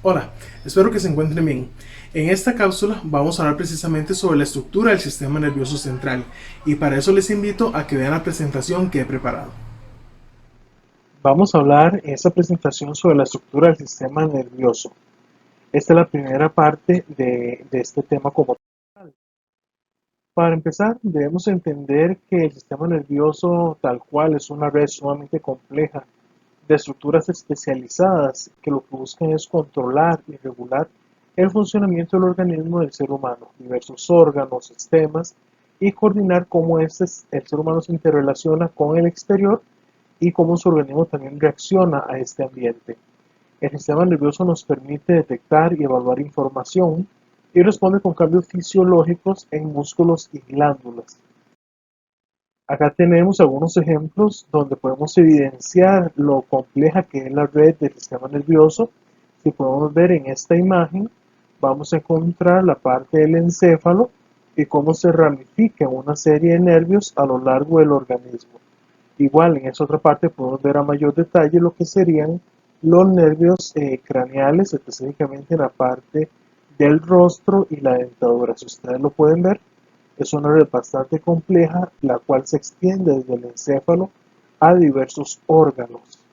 Hola, espero que se encuentren bien. En esta cápsula vamos a hablar precisamente sobre la estructura del sistema nervioso central y para eso les invito a que vean la presentación que he preparado. Vamos a hablar en esta presentación sobre la estructura del sistema nervioso. Esta es la primera parte de este tema como tal. Para empezar, debemos entender que el sistema nervioso tal cual es una red sumamente compleja de estructuras especializadas que lo que buscan es controlar y regular el funcionamiento del organismo del ser humano, diversos órganos, sistemas y coordinar cómo el ser humano se interrelaciona con el exterior y cómo su organismo también reacciona a este ambiente. El sistema nervioso nos permite detectar y evaluar información y responde con cambios fisiológicos en músculos y glándulas. Acá tenemos algunos ejemplos donde podemos evidenciar lo compleja que es la red del sistema nervioso. Si podemos ver en esta imagen, vamos a encontrar la parte del encéfalo y cómo se ramifica una serie de nervios a lo largo del organismo. Igual en esa otra parte podemos ver a mayor detalle lo que serían los nervios craneales, específicamente en la parte del rostro y la dentadura. Si ustedes lo pueden ver, es una red bastante compleja, la cual se extiende desde el encéfalo a diversos órganos.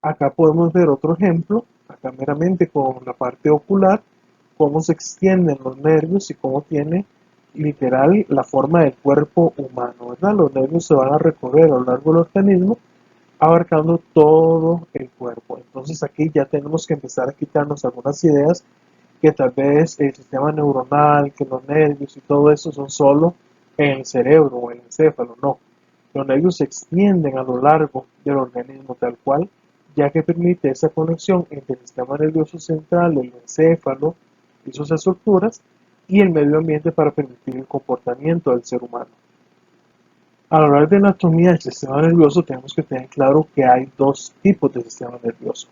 Acá podemos ver otro ejemplo, acá meramente con la parte ocular, cómo se extienden los nervios y cómo tiene literal la forma del cuerpo humano, ¿verdad? Los nervios se van a recorrer a lo largo del organismo, abarcando todo el cuerpo. Entonces aquí ya tenemos que empezar a quitarnos algunas ideas que tal vez el sistema neuronal, que los nervios y todo eso son solo en el cerebro o en el encéfalo, no. Los nervios se extienden a lo largo del organismo tal cual, ya que permite esa conexión entre el sistema nervioso central, el encéfalo y sus estructuras, y el medio ambiente para permitir el comportamiento del ser humano. Al hablar de anatomía del sistema nervioso, tenemos que tener claro que hay dos tipos de sistema nervioso.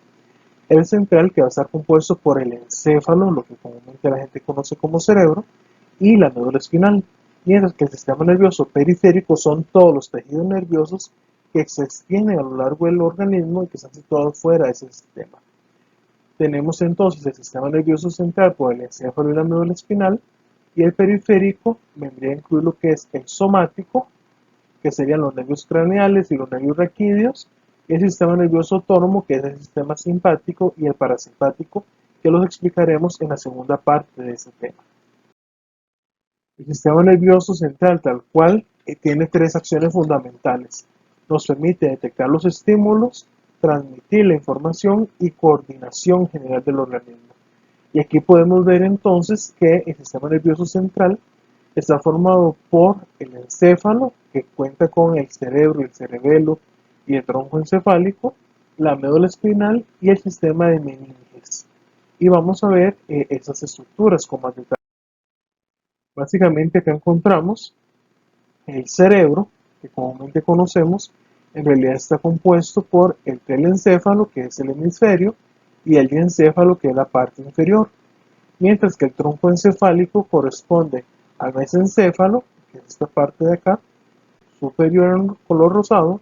El central, que va a estar compuesto por el encéfalo, lo que comúnmente la gente conoce como cerebro, y la médula espinal, mientras que el sistema nervioso periférico son todos los tejidos nerviosos que se extienden a lo largo del organismo y que están situados fuera de ese sistema. Tenemos entonces el sistema nervioso central por el encéfalo y la médula espinal, y el periférico vendría a incluir lo que es el somático, que serían los nervios craneales y los nervios raquídeos, y el sistema nervioso autónomo, que es el sistema simpático, y el parasimpático, que los explicaremos en la segunda parte de este tema. El sistema nervioso central tal cual tiene tres acciones fundamentales. Nos permite detectar los estímulos, transmitir la información y coordinación general del organismo. Y aquí podemos ver entonces que el sistema nervioso central está formado por el encéfalo, que cuenta con el cerebro, el cerebelo y el tronco encefálico, la médula espinal y el sistema de meninges. Y vamos a ver esas estructuras con más detalle. Básicamente acá encontramos el cerebro, que comúnmente conocemos, en realidad está compuesto por el telencéfalo, que es el hemisferio, y el diencéfalo, que es la parte inferior, mientras que el tronco encefálico corresponde al mesencéfalo, que es esta parte de acá, superior en color rosado,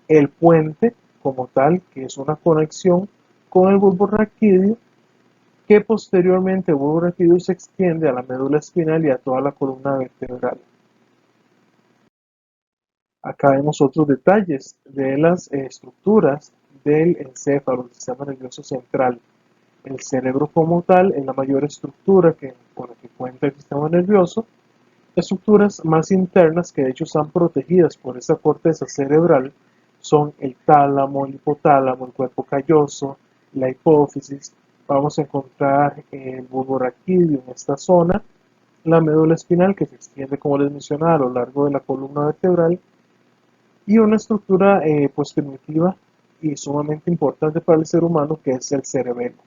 el puente como tal, que es una conexión con el bulbo raquídeo, que posteriormente el bulbo raquídeo se extiende a la médula espinal y a toda la columna vertebral. Acá vemos otros detalles de las estructuras del encéfalo, del sistema nervioso central. El cerebro como tal es la mayor estructura con la que cuenta el sistema nervioso. Estructuras más internas que de hecho están protegidas por esa corteza cerebral son el tálamo, el hipotálamo, el cuerpo calloso, la hipófisis. Vamos a encontrar el bulbo raquídeo en esta zona, la médula espinal que se extiende, como les mencionaba, a lo largo de la columna vertebral, y una estructura pues primitiva y sumamente importante para el ser humano, que es el cerebelo.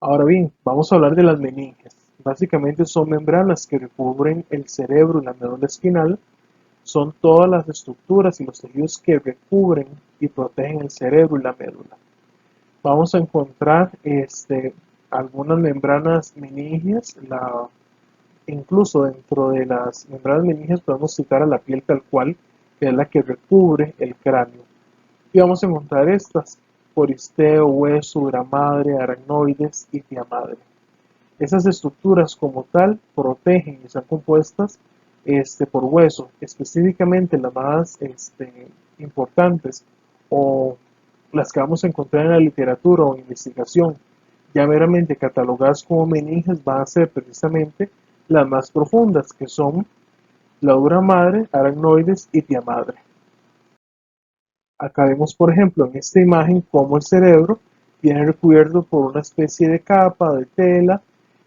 Ahora bien, vamos a hablar de las meninges. Básicamente son membranas que recubren el cerebro y la médula espinal. Son todas las estructuras y los tejidos que recubren y protegen el cerebro y la médula. Vamos a encontrar algunas membranas meninges. Incluso dentro de las membranas meninges podemos citar a la piel tal cual, que es la que recubre el cráneo. Y vamos a encontrar estas. poristeo, hueso, dura madre, aracnoides y pia madre. Esas estructuras como tal protegen y están compuestas por hueso, específicamente las más importantes o las que vamos a encontrar en la literatura o investigación, ya meramente catalogadas como meninges, van a ser precisamente las más profundas, que son la dura madre, aracnoides y pia madre. Acá vemos, por ejemplo, en esta imagen cómo el cerebro viene recubierto por una especie de capa de tela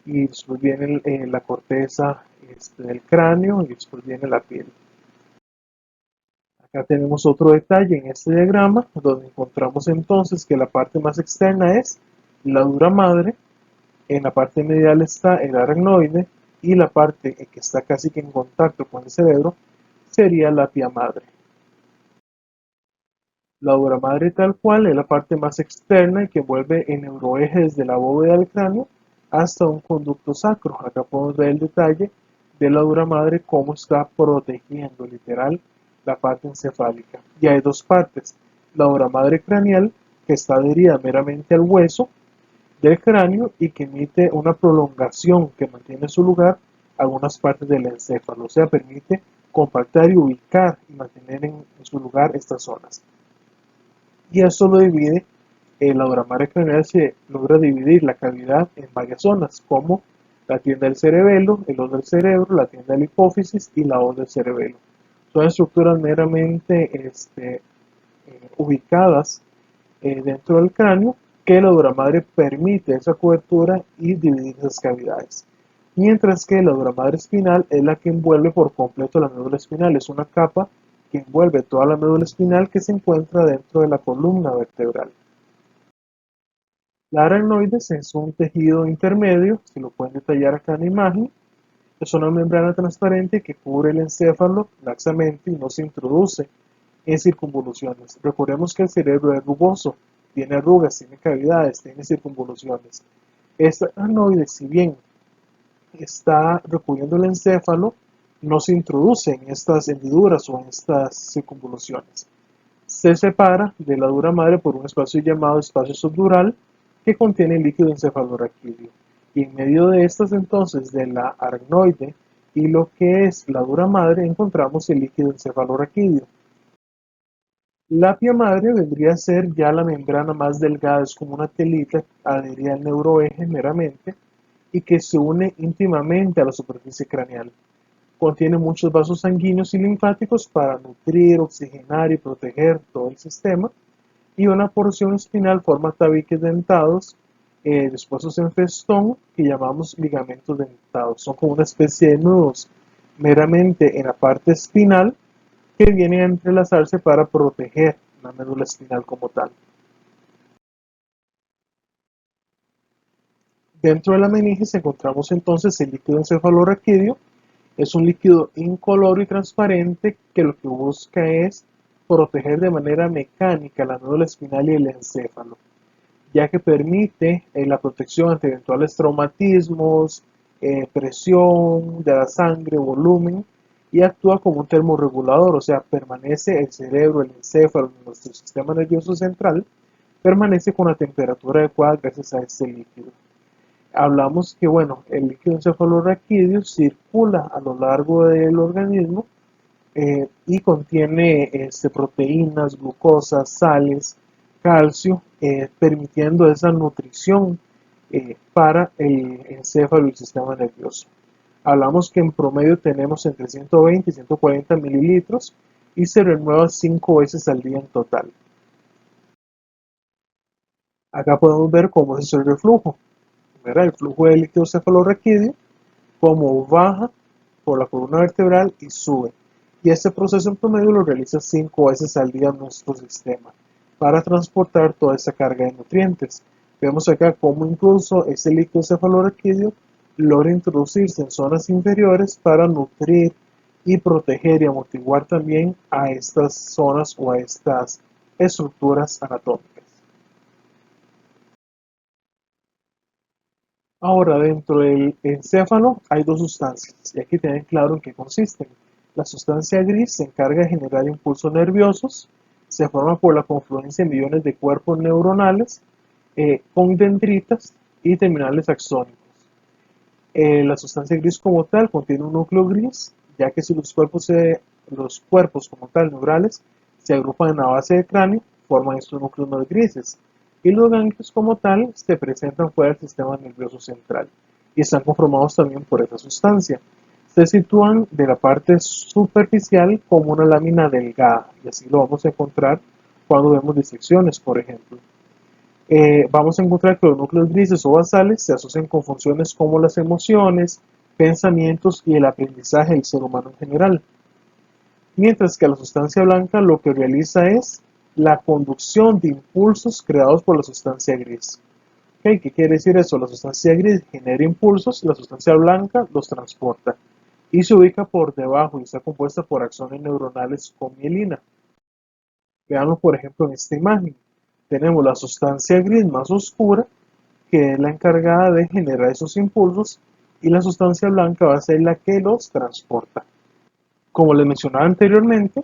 y después viene la corteza del cráneo y después viene la piel. Acá tenemos otro detalle en este diagrama donde encontramos entonces que la parte más externa es la dura madre, en la parte medial está el aracnoide y la parte que está casi que en contacto con el cerebro sería la pia madre. La dura madre tal cual es la parte más externa y que envuelve el neuroeje desde la bóveda del cráneo hasta un conducto sacro. Acá podemos ver el detalle de la dura madre, cómo está protegiendo literal la parte encefálica. Y hay dos partes, la dura madre craneal, que está adherida meramente al hueso del cráneo y que emite una prolongación que mantiene en su lugar algunas partes del encéfalo, o sea, permite compactar y ubicar y mantener en su lugar estas zonas. Y eso lo divide, la dura madre craneal se logra dividir la cavidad en varias zonas, como la tienda del cerebelo, el os del cerebro, la tienda de la hipófisis y la os del cerebelo. Son estructuras meramente ubicadas dentro del cráneo, que la dura madre permite esa cobertura y dividir esas cavidades. Mientras que la dura madre espinal es la que envuelve por completo la médula espinal, es una capa que envuelve toda la médula espinal que se encuentra dentro de la columna vertebral. La aracnoides es un tejido intermedio, se lo pueden detallar acá en la imagen. Es una membrana transparente que cubre el encéfalo laxamente y no se introduce en circunvoluciones. Recordemos que el cerebro es rugoso, tiene arrugas, tiene cavidades, tiene circunvoluciones. Esta aracnoide, si bien está recubriendo el encéfalo, no se introduce en estas hendiduras o en estas circunvoluciones. Se separa de la dura madre por un espacio llamado espacio subdural que contiene el líquido encefalorraquídeo. Y en medio de estas entonces, de la aracnoide y lo que es la dura madre, encontramos el líquido encefalorraquídeo. La pia madre vendría a ser ya la membrana más delgada, es como una telita adherida al neuroeje meramente y que se une íntimamente a la superficie craneal. Contiene muchos vasos sanguíneos y linfáticos para nutrir, oxigenar y proteger todo el sistema, y una porción espinal forma tabiques dentados dispuestos en festón que llamamos ligamentos dentados. Son como una especie de nudos meramente en la parte espinal que vienen a entrelazarse para proteger la médula espinal como tal. Dentro de la meninges encontramos entonces el líquido encefalorraquídeo. Es un líquido incoloro y transparente que lo que busca es proteger de manera mecánica la médula espinal y el encéfalo, ya que permite la protección ante eventuales traumatismos, presión de la sangre, volumen, y actúa como un termorregulador, o sea, permanece el cerebro, el encéfalo, nuestro sistema nervioso central, permanece con la temperatura adecuada gracias a este líquido. Hablamos que, bueno, el líquido encefalorraquídeo circula a lo largo del organismo y contiene proteínas, glucosas, sales, calcio, permitiendo esa nutrición para el encéfalo y el sistema nervioso. Hablamos que en promedio tenemos entre 120 y 140 mililitros y se renueva 5 veces al día en total. Acá podemos ver cómo es el reflujo. ¿Verdad? El flujo de líquido cefalorraquídeo, cómo baja por la columna vertebral y sube. Y este proceso en promedio lo realiza 5 veces al día en nuestro sistema para transportar toda esa carga de nutrientes. Vemos acá cómo incluso ese líquido cefalorraquídeo logra introducirse en zonas inferiores para nutrir y proteger y amortiguar también a estas zonas o a estas estructuras anatómicas. Ahora, dentro del encéfalo hay dos sustancias y hay que tener claro en qué consisten. La sustancia gris se encarga de generar impulsos nerviosos, se forma por la confluencia de millones de cuerpos neuronales con dendritas y terminales axónicos. La sustancia gris como tal contiene un núcleo gris, ya que si los cuerpos como tal neurales se agrupan en la base del cráneo, forman estos núcleos más grises. Y los ganglios como tal se presentan fuera del sistema nervioso central y están conformados también por esa sustancia. Se sitúan de la parte superficial como una lámina delgada, y así lo vamos a encontrar cuando vemos disecciones, por ejemplo. Vamos a encontrar que los núcleos grises o basales se asocian con funciones como las emociones, pensamientos y el aprendizaje del ser humano en general. Mientras que la sustancia blanca lo que realiza es la conducción de impulsos creados por la sustancia gris. ¿Okay? ¿Qué quiere decir eso? La sustancia gris genera impulsos, la sustancia blanca los transporta y se ubica por debajo y está compuesta por axones neuronales con mielina. Veamos por ejemplo en esta imagen. Tenemos la sustancia gris más oscura, que es la encargada de generar esos impulsos, y la sustancia blanca va a ser la que los transporta. Como les mencionaba anteriormente,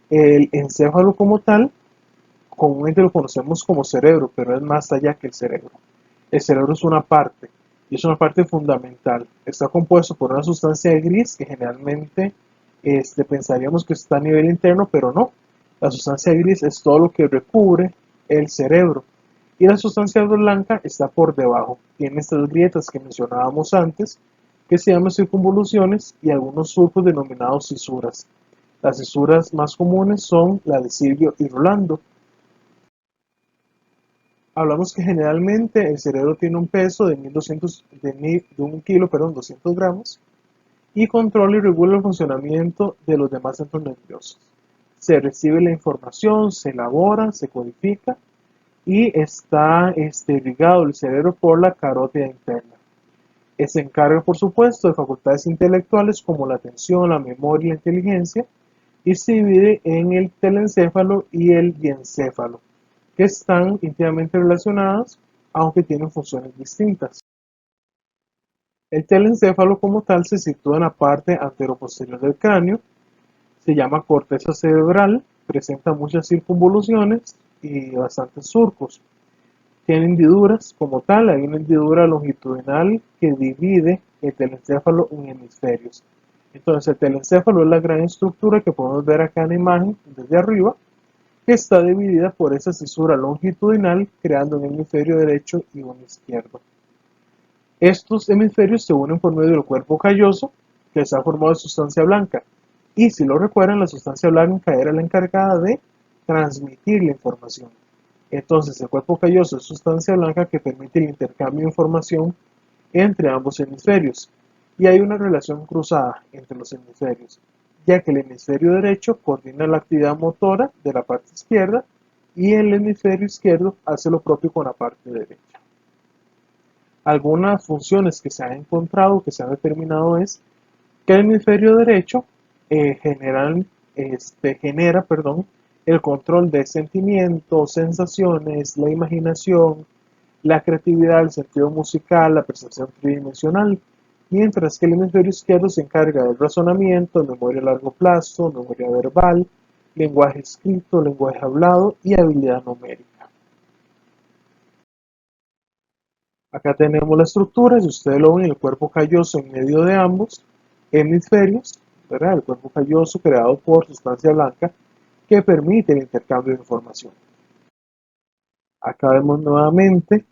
el encéfalo como tal, comúnmente lo conocemos como cerebro, pero es más allá que el cerebro. El cerebro es una parte, y es una parte fundamental. Está compuesto por una sustancia gris que generalmente pensaríamos que está a nivel interno, pero no. La sustancia gris es todo lo que recubre el cerebro. Y la sustancia blanca está por debajo. Tiene estas grietas que mencionábamos antes, que se llaman circunvoluciones, y algunos surcos denominados cisuras. Las cisuras más comunes son la de Silvio y Rolando. Hablamos que generalmente el cerebro tiene un peso de 1 kilo, 200 gramos, y controla y regula el funcionamiento de los demás centros nerviosos. Se recibe la información, se elabora, se codifica y está irrigado el cerebro por la carótida interna. Se encarga, por supuesto, de facultades intelectuales como la atención, la memoria y la inteligencia, y se divide en el telencéfalo y el diencéfalo, que están íntimamente relacionadas, aunque tienen funciones distintas. El telencéfalo como tal se sitúa en la parte anteroposterior del cráneo, se llama corteza cerebral, presenta muchas circunvoluciones y bastantes surcos. Tiene hendiduras como tal, hay una hendidura longitudinal que divide el telencéfalo en hemisferios. Entonces el telencéfalo es la gran estructura que podemos ver acá en la imagen desde arriba, que está dividida por esa cisura longitudinal, creando un hemisferio derecho y un izquierdo. Estos hemisferios se unen por medio del cuerpo calloso, que está formado de sustancia blanca. Y si lo recuerdan, la sustancia blanca era la encargada de transmitir la información. Entonces, el cuerpo calloso es sustancia blanca que permite el intercambio de información entre ambos hemisferios. Y hay una relación cruzada entre los hemisferios, ya que el hemisferio derecho coordina la actividad motora de la parte izquierda y el hemisferio izquierdo hace lo propio con la parte derecha. Algunas funciones que se han encontrado, que se han determinado es que el hemisferio derecho genera el control de sentimientos, sensaciones, la imaginación, la creatividad, el sentido musical, la percepción tridimensional, mientras que el hemisferio izquierdo se encarga del razonamiento, memoria a largo plazo, memoria verbal, lenguaje escrito, lenguaje hablado y habilidad numérica. Acá tenemos la estructura, si ustedes lo ven, el cuerpo calloso en medio de ambos hemisferios, ¿verdad? El cuerpo calloso creado por sustancia blanca que permite el intercambio de información. Acá vemos nuevamente,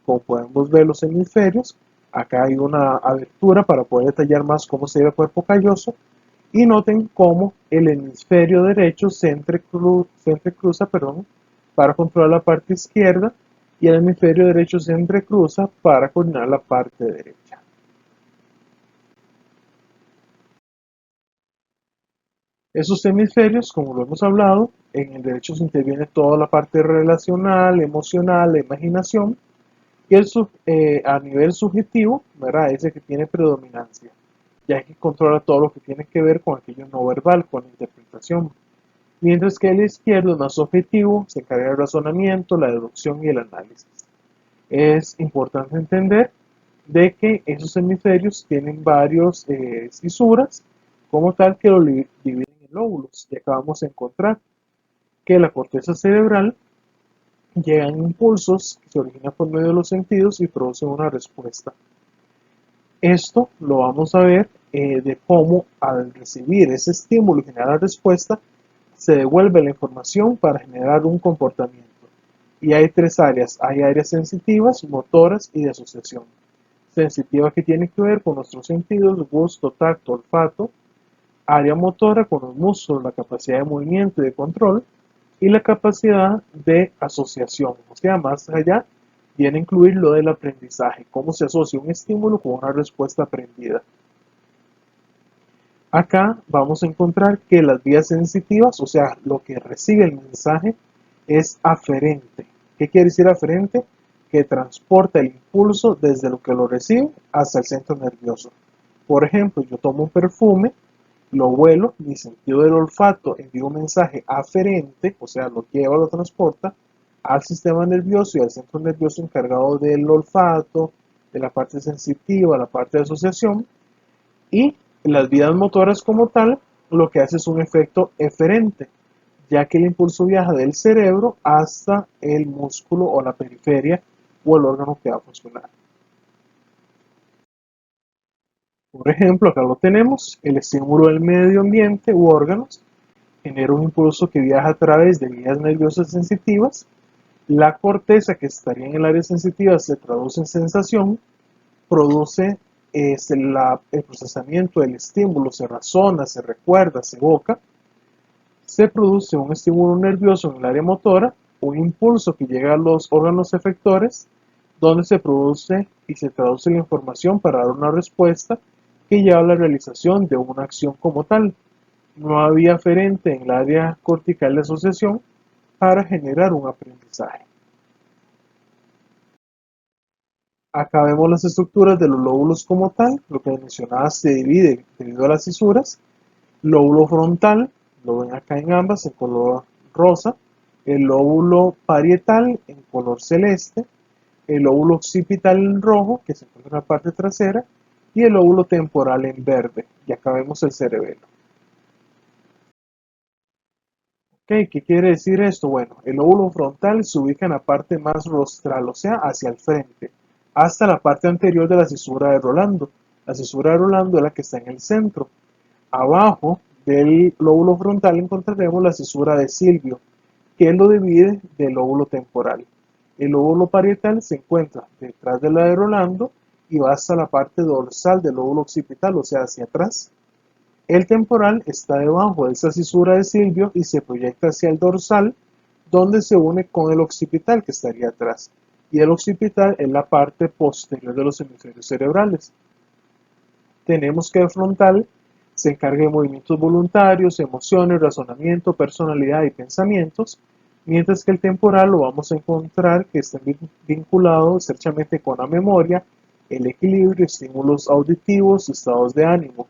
como podemos ver los hemisferios, acá hay una abertura para poder detallar más cómo se ve el cuerpo calloso, y noten cómo el hemisferio derecho se entrecruza para controlar la parte izquierda, y el hemisferio derecho se entrecruza para coordinar la parte derecha. Esos hemisferios, como lo hemos hablado, en el derecho se interviene toda la parte relacional, emocional, la imaginación, y a nivel subjetivo, ¿verdad? Ese que tiene predominancia, ya que controla todo lo que tiene que ver con aquello no verbal, con la interpretación. Mientras que el izquierdo es más objetivo, se encarga del razonamiento, la deducción y el análisis. Es importante entender de que esos hemisferios tienen varios fisuras, como tal que lo dividen en lóbulos, y acá vamos a encontrar. que la corteza cerebral llegan impulsos que se originan por medio de los sentidos y producen una respuesta. Esto lo vamos a ver de cómo al recibir ese estímulo y generar la respuesta, se devuelve la información para generar un comportamiento. Y hay tres áreas. Hay áreas sensitivas, motoras y de asociación. Sensitiva que tiene que ver con nuestros sentidos, gusto, tacto, olfato. Área motora con los músculos, la capacidad de movimiento y de control. Y la capacidad de asociación. O sea, más allá viene a incluir lo del aprendizaje, cómo se asocia un estímulo con una respuesta aprendida. Acá vamos a encontrar que las vías sensitivas, o sea, lo que recibe el mensaje, es aferente. ¿Qué quiere decir aferente? Que transporta el impulso desde lo que lo recibe hasta el centro nervioso. Por ejemplo, yo tomo un perfume, lo huelo, mi sentido del olfato envía un mensaje aferente, o sea, lo lleva, lo transporta al sistema nervioso y al centro nervioso encargado del olfato, de la parte sensitiva, la parte de asociación, y las vías motoras como tal, lo que hace es un efecto eferente, ya que el impulso viaja del cerebro hasta el músculo o la periferia o el órgano que va a funcionar. Por ejemplo, acá lo tenemos, el estímulo del medio ambiente u órganos genera un impulso que viaja a través de vías nerviosas sensitivas. La corteza que estaría en el área sensitiva se traduce en sensación, produce el procesamiento del estímulo, se razona, se recuerda, se evoca, se produce un estímulo nervioso en el área motora, un impulso que llega a los órganos efectores, donde se produce y se traduce la información para dar una respuesta que lleva a la realización de una acción como tal. No había aferente en el área cortical de asociación para generar un aprendizaje. Acá vemos las estructuras de los lóbulos como tal, lo que mencionaba se divide debido a las cisuras. Lóbulo frontal, lo ven acá en ambas en color rosa, el lóbulo parietal en color celeste, el lóbulo occipital en rojo, que se encuentra en la parte trasera, y el lóbulo temporal en verde. Y acá vemos el cerebelo. ¿Qué quiere decir esto? Bueno, el lóbulo frontal se ubica en la parte más rostral, o sea, hacia el frente, hasta la parte anterior de la cisura de Rolando. La cisura de Rolando es la que está en el centro. Abajo del lóbulo frontal encontraremos la cisura de Silvio, que lo divide del lóbulo temporal. El lóbulo parietal se encuentra detrás de la de Rolando y va hasta la parte dorsal del lóbulo occipital, o sea, hacia atrás. El temporal está debajo de esa cisura de Silvio y se proyecta hacia el dorsal, donde se une con el occipital que estaría atrás. Y el occipital es la parte posterior de los hemisferios cerebrales. Tenemos que el frontal se encarga de movimientos voluntarios, emociones, razonamiento, personalidad y pensamientos, mientras que el temporal lo vamos a encontrar que está vinculado estrechamente con la memoria, el equilibrio, estímulos auditivos, estados de ánimo.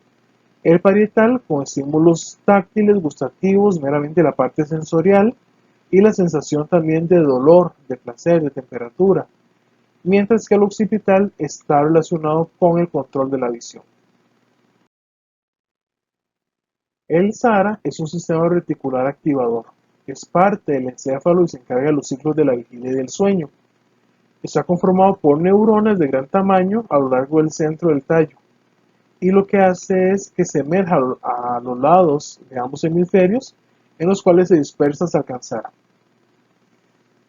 El parietal con estímulos táctiles, gustativos, meramente la parte sensorial y la sensación también de dolor, de placer, de temperatura, mientras que el occipital está relacionado con el control de la visión. El SARA es un sistema reticular activador. Es parte del encéfalo y se encarga de los ciclos de la vigilia y del sueño. Está conformado por neuronas de gran tamaño a lo largo del centro del tallo. Y lo que hace es que se emerja a los lados de ambos hemisferios, en los cuales se dispersa hasta alcanzar.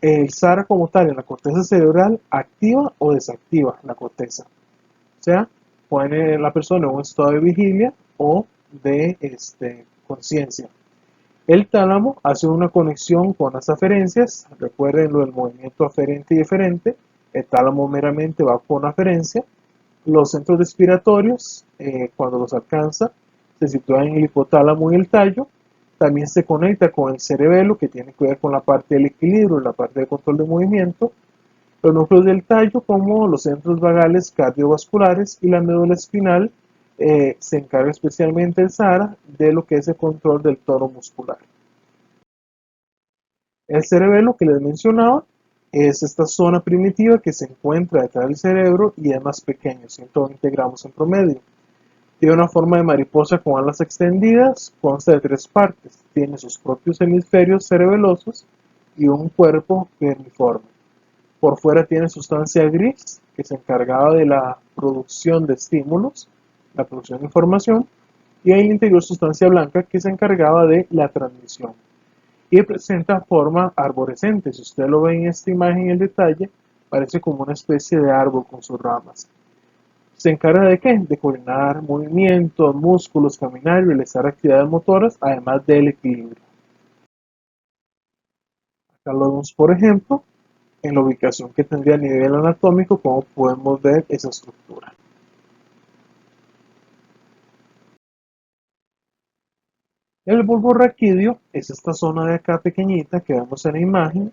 El SARA como tal en la corteza cerebral activa o desactiva la corteza. O sea, pone la persona en un estado de vigilia o de conciencia. El tálamo hace una conexión con las aferencias. Recuerden lo del movimiento aferente y eferente. El tálamo meramente va con aferencia. Los centros respiratorios, cuando los alcanza, se sitúan en el hipotálamo y el tallo. También se conecta con el cerebelo, que tiene que ver con la parte del equilibrio, la parte de control de movimiento. Los núcleos del tallo, como los centros vagales cardiovasculares y la médula espinal, se encarga especialmente el SARA de lo que es el control del tono muscular. El cerebelo que les mencionaba es esta zona primitiva que se encuentra detrás del cerebro y es más pequeño, 120 gramos en promedio. Tiene una forma de mariposa con alas extendidas, consta de 3 partes, tiene sus propios hemisferios cerebelosos y un cuerpo vermiforme. Por fuera tiene sustancia gris, que se encargaba de la producción de estímulos, la producción de información, y en el interior sustancia blanca, que se encargaba de la transmisión. Y presenta forma arborescente. Si usted lo ve en esta imagen en detalle, parece como una especie de árbol con sus ramas. ¿Se encarga de qué? De coordinar movimientos, músculos, caminar y realizar actividades motoras, además del equilibrio. Acá lo vemos, por ejemplo, en la ubicación que tendría a nivel anatómico, como podemos ver esa estructura. El bulbo raquídeo es esta zona de acá pequeñita que vemos en la imagen.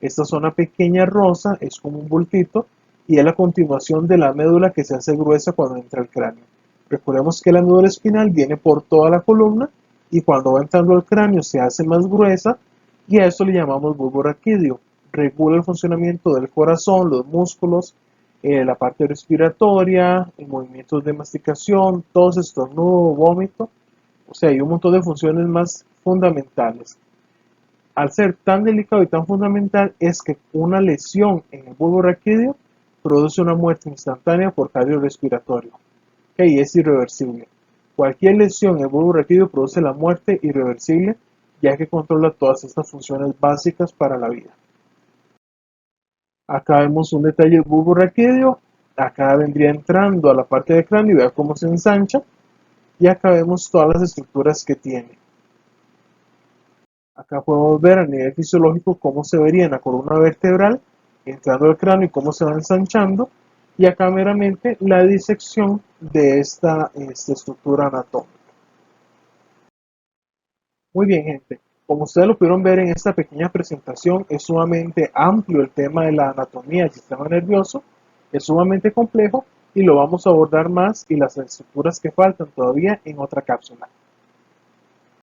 Esta zona pequeña rosa es como un bultito y es la continuación de la médula que se hace gruesa cuando entra al cráneo. Recordemos que la médula espinal viene por toda la columna y cuando va entrando al cráneo se hace más gruesa y a eso le llamamos bulbo raquídeo. Regula el funcionamiento del corazón, los músculos, la parte respiratoria, movimientos de masticación, tos, estornudo, vómito. O sea, hay un montón de funciones más fundamentales. Al ser tan delicado y tan fundamental es que una lesión en el bulbo raquídeo produce una muerte instantánea por cardiorrespiratorio, y es irreversible. Cualquier lesión en el bulbo raquídeo produce la muerte irreversible, ya que controla todas estas funciones básicas para la vida. Acá vemos un detalle del bulbo raquídeo. Acá vendría entrando a la parte del cráneo y vea cómo se ensancha. Y acá vemos todas las estructuras que tiene. Acá podemos ver a nivel fisiológico cómo se vería en la columna vertebral entrando al cráneo y cómo se va ensanchando. Y acá meramente la disección de esta estructura anatómica. Muy bien, gente. Como ustedes lo pudieron ver en esta pequeña presentación, es sumamente amplio el tema de la anatomía del sistema nervioso, es sumamente complejo y lo vamos a abordar más y las estructuras que faltan todavía en otra cápsula.